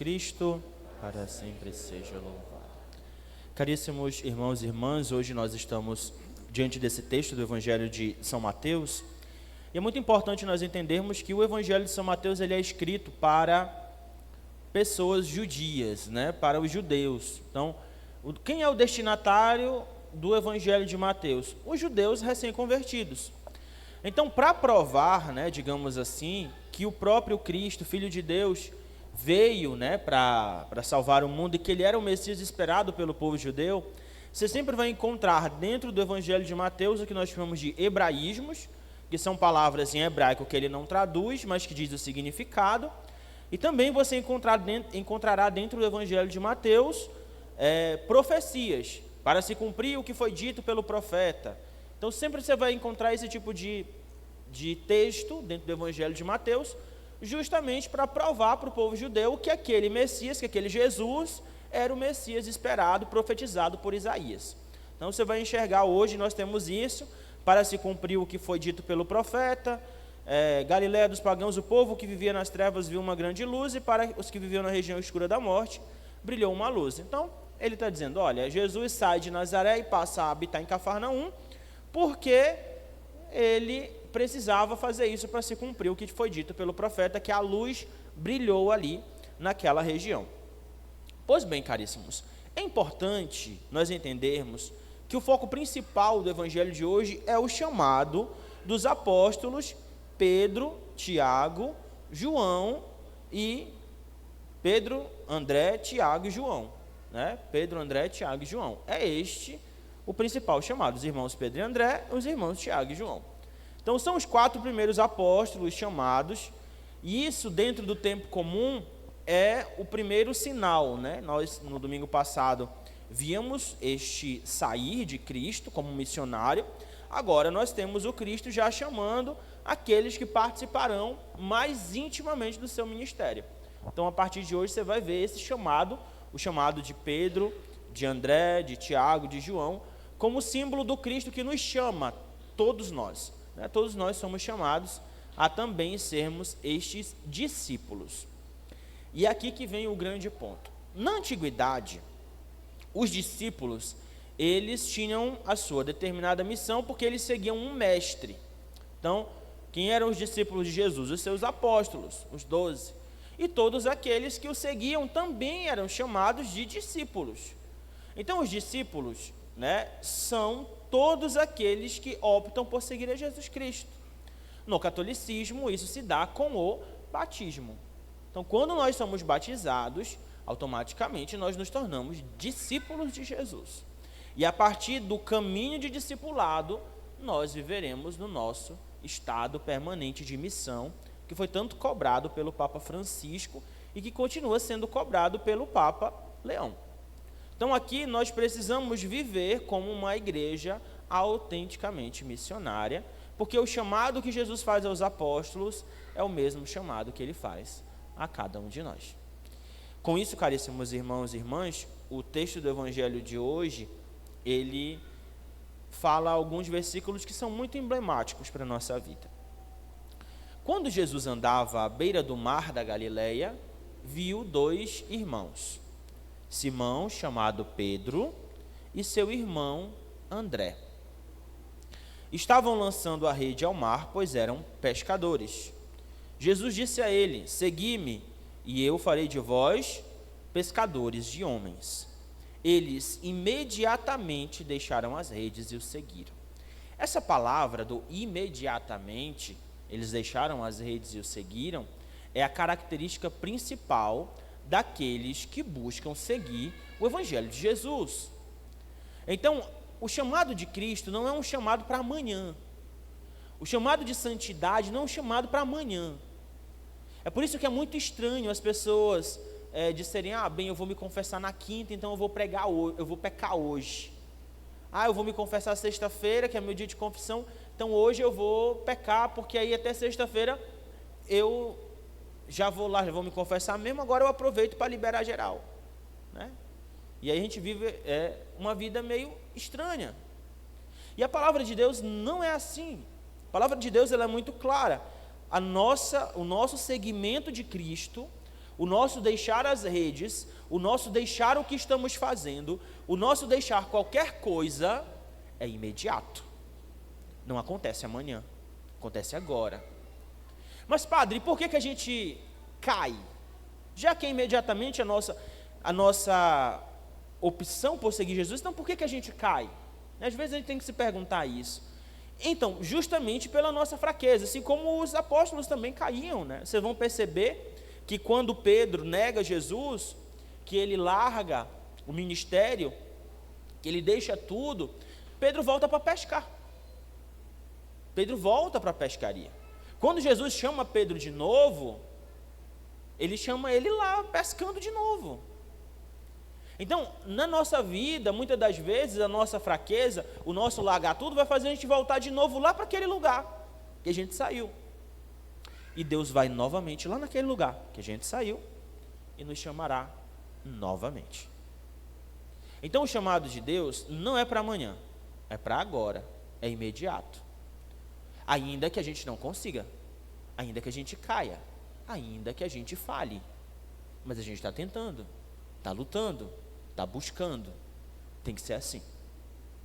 Cristo, para sempre seja louvado. Caríssimos irmãos e irmãs, hoje nós estamos diante desse texto do Evangelho de São Mateus, e é muito importante nós entendermos que o Evangelho de São Mateus ele é escrito para pessoas judias, para os judeus. Então, quem é o destinatário do Evangelho de Mateus? Os judeus recém-convertidos. Então, para provar, digamos assim, que o próprio Cristo, Filho de Deus, veio para salvar o mundo e que ele era o Messias esperado pelo povo judeu, você sempre vai encontrar dentro do Evangelho de Mateus o que nós chamamos de hebraísmos, que são palavras em hebraico que ele não traduz, mas que diz o significado. E também você encontrará dentro do Evangelho de Mateus profecias, para se cumprir o que foi dito pelo profeta. Então sempre você vai encontrar esse tipo de texto dentro do Evangelho de Mateus, justamente para provar para o povo judeu que aquele Messias, que aquele Jesus, era o Messias esperado, profetizado por Isaías. Então você vai enxergar hoje, nós temos isso, para se cumprir o que foi dito pelo profeta, Galiléia dos pagãos, o povo que vivia nas trevas viu uma grande luz, e para os que viviam na região escura da morte, brilhou uma luz. Então, ele está dizendo, olha, Jesus sai de Nazaré e passa a habitar em Cafarnaum, porque ele precisava fazer isso para se cumprir o que foi dito pelo profeta, que a luz brilhou ali naquela região. Pois bem, caríssimos, é importante nós entendermos que o foco principal do evangelho de hoje é o chamado dos apóstolos Pedro, Tiago, João e Pedro, André, Tiago e João. Pedro, André, Tiago e João. É este o principal chamado, os irmãos Pedro e André, os irmãos Tiago e João. Então são os 4 primeiros apóstolos chamados, e isso dentro do tempo comum é o primeiro sinal. Nós no domingo passado víamos este sair de Cristo como missionário, agora nós temos o Cristo já chamando aqueles que participarão mais intimamente do seu ministério. Então a partir de hoje você vai ver esse chamado, o chamado de Pedro, de André, de Tiago, de João, como símbolo do Cristo que nos chama, todos nós. Todos nós somos chamados a também sermos estes discípulos. E aqui que vem o grande ponto. Na antiguidade, os discípulos, eles tinham a sua determinada missão porque eles seguiam um mestre. Então, quem eram os discípulos de Jesus? Os seus apóstolos, os 12. E todos aqueles que o seguiam também eram chamados de discípulos. Então, os discípulos, são todos aqueles que optam por seguir a Jesus Cristo. No catolicismo, isso se dá com o batismo. Então, quando nós somos batizados, automaticamente nós nos tornamos discípulos de Jesus. E a partir do caminho de discipulado, nós viveremos no nosso estado permanente de missão, que foi tanto cobrado pelo Papa Francisco e que continua sendo cobrado pelo Papa Leão. Então aqui nós precisamos viver como uma igreja autenticamente missionária, porque o chamado que Jesus faz aos apóstolos é o mesmo chamado que ele faz a cada um de nós. Com isso, caríssimos irmãos e irmãs, o texto do evangelho de hoje, ele fala alguns versículos que são muito emblemáticos para a nossa vida. Quando Jesus andava à beira do mar da Galileia, viu 2 irmãos, Simão, chamado Pedro, e seu irmão André. Estavam lançando a rede ao mar, pois eram pescadores. Jesus disse a ele: segui-me, e eu farei de vós pescadores de homens. Eles imediatamente deixaram as redes e o seguiram. Essa palavra do imediatamente, eles deixaram as redes e o seguiram, é a característica principal daqueles que buscam seguir o evangelho de Jesus. Então, o chamado de Cristo não é um chamado para amanhã. O chamado de santidade não é um chamado para amanhã. É por isso que é muito estranho as pessoas disserem: eu vou me confessar na quinta, então eu vou pecar hoje. Eu vou me confessar sexta-feira, que é meu dia de confissão, então hoje eu vou pecar, porque aí até sexta-feira eu já vou lá, já vou me confessar mesmo, agora eu aproveito para liberar geral. E aí a gente vive uma vida meio estranha. E a palavra de Deus não é assim. A palavra de Deus ela é muito clara. O nosso seguimento de Cristo, o nosso deixar as redes, o nosso deixar o que estamos fazendo, o nosso deixar qualquer coisa é imediato. Não acontece amanhã, acontece agora. Mas, padre, por que a gente cai? Já que é imediatamente a nossa opção por seguir Jesus, então por que a gente cai? Às vezes a gente tem que se perguntar isso. Então, justamente pela nossa fraqueza, assim como os apóstolos também caíam, né? Vocês vão perceber que quando Pedro nega Jesus, que ele larga o ministério, que ele deixa tudo, Pedro volta para pescar. Pedro volta para a pescaria. Quando Jesus chama Pedro de novo, ele chama ele lá pescando de novo. Então, na nossa vida, muitas das vezes, a nossa fraqueza, o nosso largar tudo, vai fazer a gente voltar de novo lá para aquele lugar que a gente saiu. E Deus vai novamente lá naquele lugar que a gente saiu e nos chamará novamente. Então, o chamado de Deus não é para amanhã, é para agora, é imediato. Ainda que a gente não consiga, ainda que a gente caia, ainda que a gente falhe, mas a gente está tentando, está lutando, está buscando. Tem que ser assim.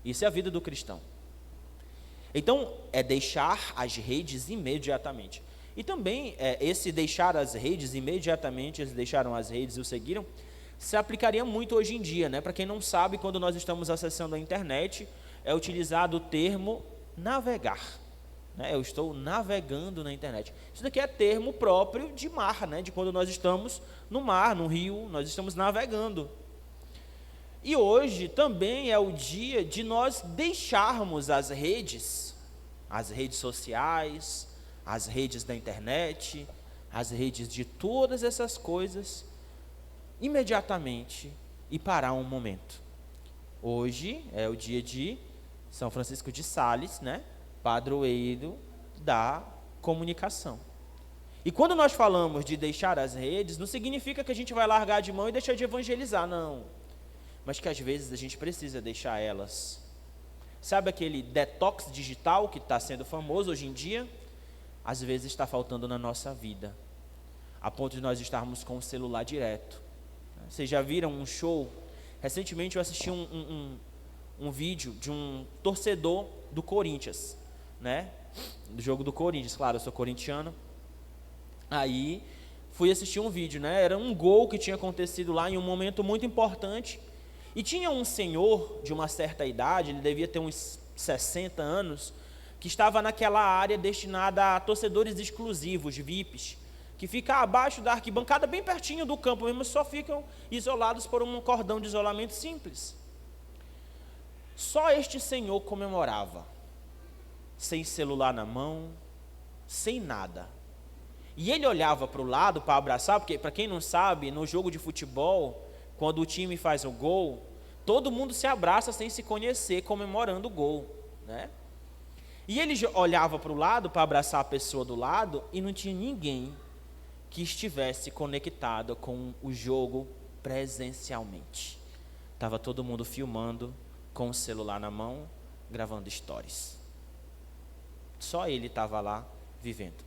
Isso é a vida do cristão. Então, é deixar as redes imediatamente. E também, esse deixar as redes imediatamente, eles deixaram as redes e o seguiram, se aplicaria muito hoje em dia, né? Para quem não sabe, quando nós estamos acessando a internet, é utilizado o termo navegar. Né? Eu estou navegando na internet. Isso daqui é termo próprio de mar, né? De quando nós estamos no mar, no rio, nós estamos navegando. E hoje também é o dia de nós deixarmos as redes sociais, as redes da internet, as redes de todas essas coisas, imediatamente e parar um momento. Hoje é o dia de São Francisco de Sales, né? Padroeiro da comunicação. E quando nós falamos de deixar as redes, não significa que a gente vai largar de mão e deixar de evangelizar, não. Mas que às vezes a gente precisa deixar elas. Sabe aquele detox digital que está sendo famoso hoje em dia? Às vezes está faltando na nossa vida, a ponto de nós estarmos com o celular direto. Vocês já viram um show? Recentemente eu assisti um vídeo de um torcedor do Corinthians, né? Do jogo do Corinthians, claro, eu sou corintiano. Aí fui assistir um vídeo, né? Era um gol que tinha acontecido lá em um momento muito importante. E tinha um senhor de uma certa idade, ele devia ter uns 60 anos, que estava naquela área destinada a torcedores exclusivos, VIPs, que fica abaixo da arquibancada, bem pertinho do campo mesmo, só ficam isolados por um cordão de isolamento simples. Só este senhor comemorava, sem celular na mão, sem nada. E ele olhava para o lado para abraçar, porque, para quem não sabe, no jogo de futebol, quando o time faz o gol, todo mundo se abraça sem se conhecer, comemorando o gol, né? E ele olhava para o lado para abraçar a pessoa do lado e não tinha ninguém que estivesse conectado com o jogo presencialmente. Estava todo mundo filmando com o celular na mão, gravando stories. Só ele estava lá vivendo.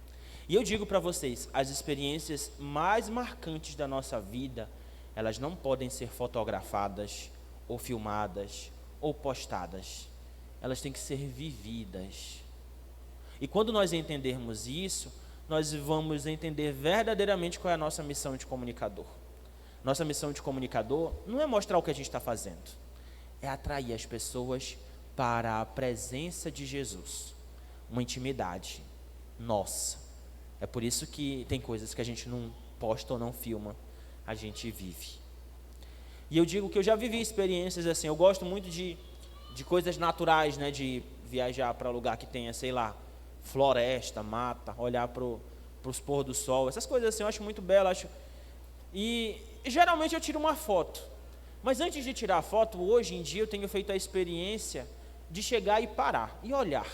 E eu digo para vocês, as experiências mais marcantes da nossa vida, elas não podem ser fotografadas, ou filmadas, ou postadas. Elas têm que ser vividas. E quando nós entendermos isso, nós vamos entender verdadeiramente qual é a nossa missão de comunicador. Nossa missão de comunicador não é mostrar o que a gente está fazendo, é atrair as pessoas para a presença de Jesus, uma intimidade nossa. É por isso que tem coisas que a gente não posta ou não filma, a gente vive. E eu digo que eu já vivi experiências assim, eu gosto muito de coisas naturais, né, de viajar para lugar que tenha, sei lá, floresta, mata, olhar para os pôr do sol, essas coisas assim, eu acho muito belo, e geralmente eu tiro uma foto, mas antes de tirar a foto, hoje em dia eu tenho feito a experiência de chegar e parar, e olhar,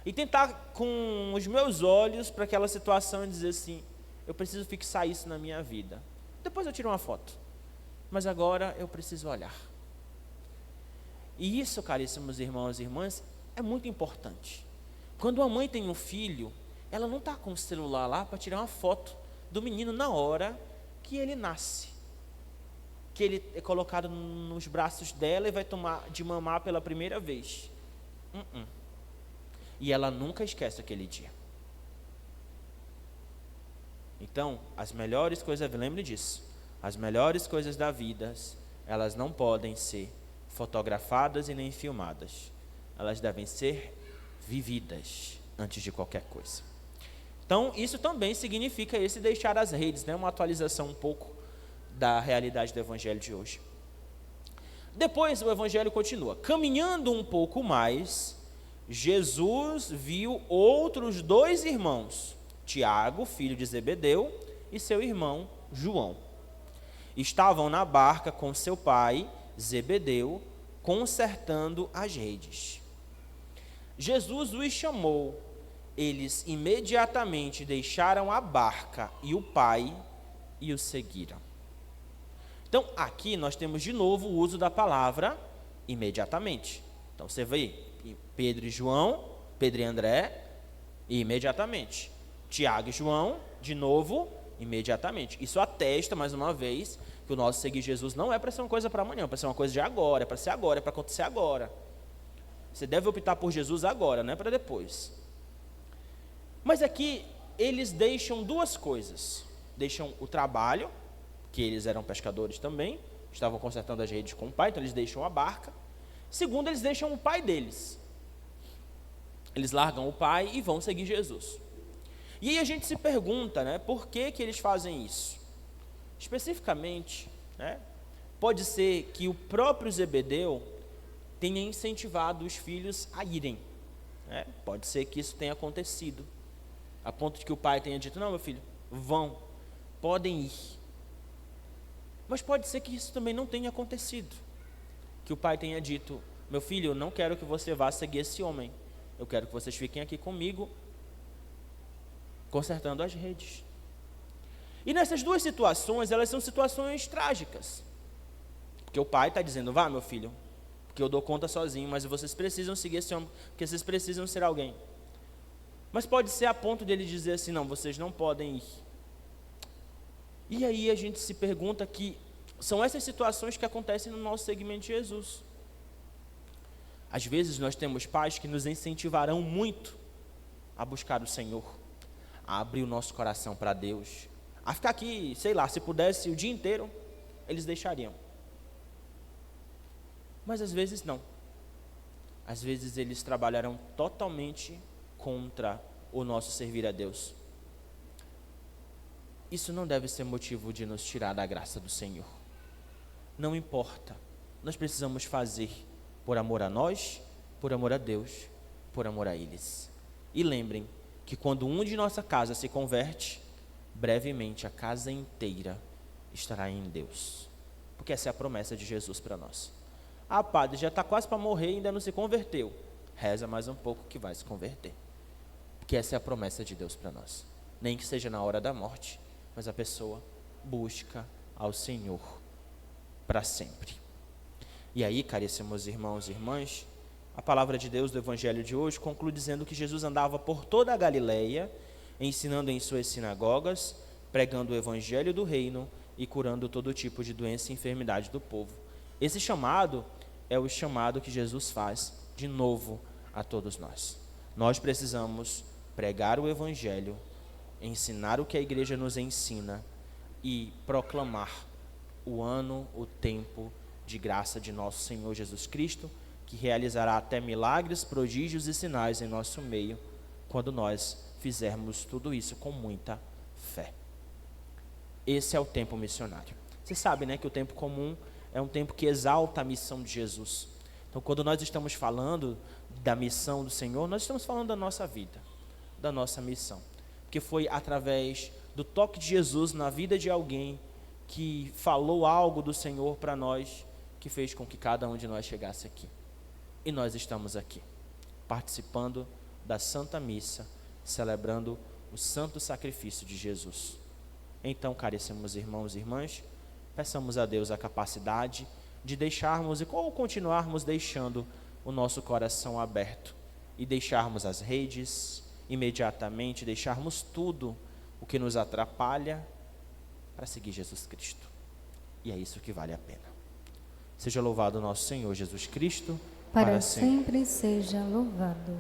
e tentar com os meus olhos para aquela situação e dizer assim, eu preciso fixar isso na minha vida, depois eu tiro uma foto, mas agora eu preciso olhar. E isso, caríssimos irmãos e irmãs, é muito importante. Quando uma mãe tem um filho, ela não está com o celular lá para tirar uma foto do menino na hora que ele nasce, que ele é colocado nos braços dela e vai tomar de mamar pela primeira vez. E ela nunca esquece aquele dia. Então, as melhores coisas, lembre disso, as melhores coisas da vida, elas não podem ser fotografadas e nem filmadas. Elas devem ser vividas antes de qualquer coisa. Então, isso também significa esse deixar as redes, né? Uma atualização um pouco da realidade do evangelho de hoje. Depois o evangelho continua. Caminhando um pouco mais, Jesus viu outros 2 irmãos, Tiago, filho de Zebedeu, e seu irmão João. Estavam na barca com seu pai, Zebedeu, consertando as redes. Jesus os chamou. Eles imediatamente deixaram a barca e o pai e o seguiram. Então, aqui nós temos de novo o uso da palavra imediatamente. Então, você vê Pedro e João, Pedro e André, imediatamente. Tiago e João, de novo, imediatamente. Isso atesta, mais uma vez, que o nosso seguir Jesus não é para ser uma coisa para amanhã, é para ser uma coisa de agora, é para ser agora, é para acontecer agora. Você deve optar por Jesus agora, não é para depois. Mas aqui eles deixam 2 coisas. Deixam o trabalho, que eles eram pescadores também, estavam consertando as redes com o pai, então eles deixam a barca. Segundo, eles deixam o pai deles. Eles largam o pai e vão seguir Jesus. E aí a gente se pergunta, né, por que eles fazem isso? Especificamente, né, pode ser que o próprio Zebedeu tenha incentivado os filhos a irem. Né? Pode ser que isso tenha acontecido, a ponto de que o pai tenha dito, não, meu filho, vão, podem ir. Mas pode ser que isso também não tenha acontecido, que o pai tenha dito, meu filho, eu não quero que você vá seguir esse homem, eu quero que vocês fiquem aqui comigo, consertando as redes. E nessas 2 situações, elas são situações trágicas, porque o pai está dizendo, vá meu filho, porque eu dou conta sozinho, mas vocês precisam seguir esse homem, porque vocês precisam ser alguém. Mas pode ser a ponto dele dizer assim, não, vocês não podem ir. E aí a gente se pergunta que são essas situações que acontecem no nosso segmento de Jesus. Às vezes nós temos pais que nos incentivarão muito a buscar o Senhor, a abrir o nosso coração para Deus, a ficar aqui, sei lá, se pudesse o dia inteiro, eles deixariam. Mas às vezes não. Às vezes eles trabalharão totalmente contra o nosso servir a Deus. Isso não deve ser motivo de nos tirar da graça do Senhor. Não importa. Nós precisamos fazer por amor a nós, por amor a Deus, por amor a eles. E lembrem que quando um de nossa casa se converte, brevemente a casa inteira estará em Deus. Porque essa é a promessa de Jesus para nós. Ah, padre, já está quase para morrer e ainda não se converteu. Reza mais um pouco que vai se converter. Porque essa é a promessa de Deus para nós. Nem que seja na hora da morte, mas a pessoa busca ao Senhor para sempre. E aí, caríssimos irmãos e irmãs, a palavra de Deus do Evangelho de hoje conclui dizendo que Jesus andava por toda a Galileia, ensinando em suas sinagogas, pregando o Evangelho do reino e curando todo tipo de doença e enfermidade do povo. Esse chamado é o chamado que Jesus faz de novo a todos nós. Nós precisamos pregar o Evangelho, ensinar o que a igreja nos ensina e proclamar o ano, o tempo de graça de nosso Senhor Jesus Cristo, que realizará até milagres, prodígios e sinais em nosso meio, quando nós fizermos tudo isso com muita fé. Esse é o tempo missionário. Você sabe, né, que o tempo comum é um tempo que exalta a missão de Jesus. Então, quando nós estamos falando da missão do Senhor, nós estamos falando da nossa vida, da nossa missão. Porque foi através do toque de Jesus na vida de alguém que falou algo do Senhor para nós, que fez com que cada um de nós chegasse aqui. E nós estamos aqui, participando da Santa Missa, celebrando o santo sacrifício de Jesus. Então, caríssimos irmãos e irmãs, peçamos a Deus a capacidade de deixarmos ou continuarmos deixando o nosso coração aberto e deixarmos as redes imediatamente, deixarmos tudo o que nos atrapalha para seguir Jesus Cristo. E é isso que vale a pena. Seja louvado nosso Senhor Jesus Cristo. Para sempre seja louvado.